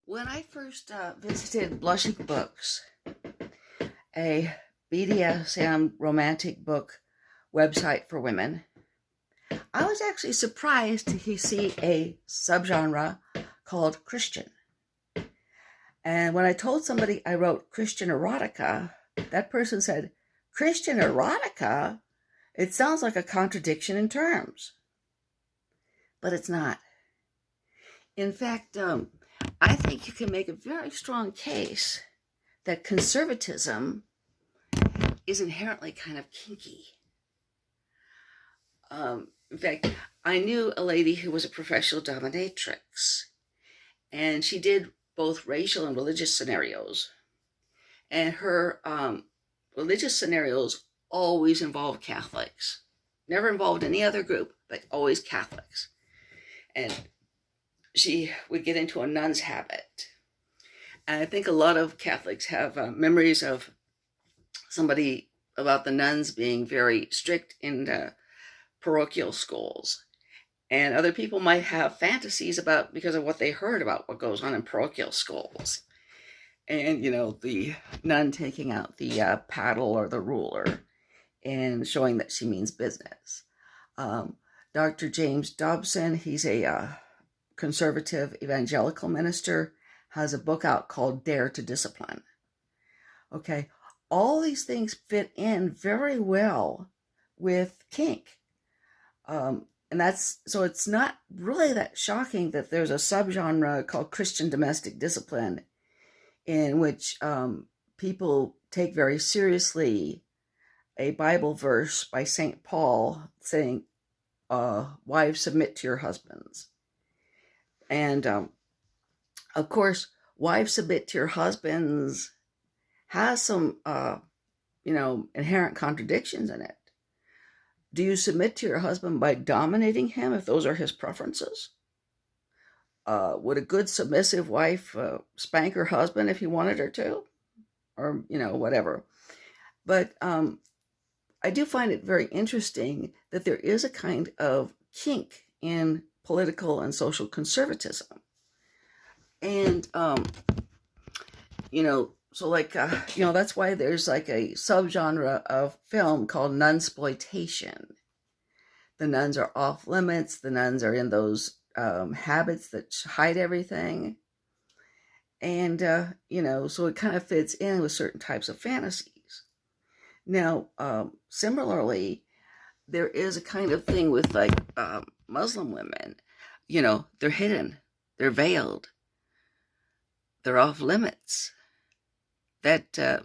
When I first visited Blushing Books, a BDSM romantic book website for women, I was actually surprised to see a subgenre called Christian. And when I told somebody I wrote Christian erotica, that person said, "Christian erotica? It sounds like a contradiction in terms." But it's not. In fact, I think you can make a very strong case that conservatism is inherently kind of kinky. In fact, I knew a lady who was a professional dominatrix, and she did both racial and religious scenarios. And her religious scenarios always involved Catholics. Never involved any other group, but always Catholics. And she would get into a nun's habit. And I think a lot of Catholics have memories of somebody about the nuns being very strict in the parochial schools. And other people might have fantasies about, because of what they heard about what goes on in parochial schools. And, the nun taking out the paddle or the ruler and showing that she means business. Dr. James Dobson, he's a conservative evangelical minister, has a book out called Dare to Discipline. Okay, all these things fit in very well with kink. And so it's not really that shocking that there's a subgenre called Christian domestic discipline in which people take very seriously a Bible verse by St. Paul saying, wives, submit to your husbands. And of course, wives, submit to your husbands has some, inherent contradictions in it. Do you submit to your husband by dominating him if those are his preferences? Would a good submissive wife spank her husband if he wanted her to? Or, whatever. But I do find it very interesting that there is a kind of kink in political and social conservatism. And, that's why there's like a subgenre of film called nunsploitation. The nuns are off limits. The nuns are in those habits that hide everything. And, so it kind of fits in with certain types of fantasies. Now, similarly, there is a kind of thing with Muslim women. They're hidden, they're veiled, they're off limits. That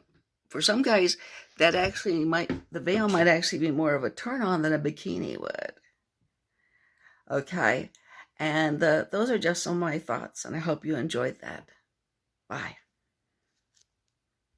for some guys, that actually the veil might actually be more of a turn on than a bikini would. Okay, and those are just some of my thoughts, and I hope you enjoyed that. Bye.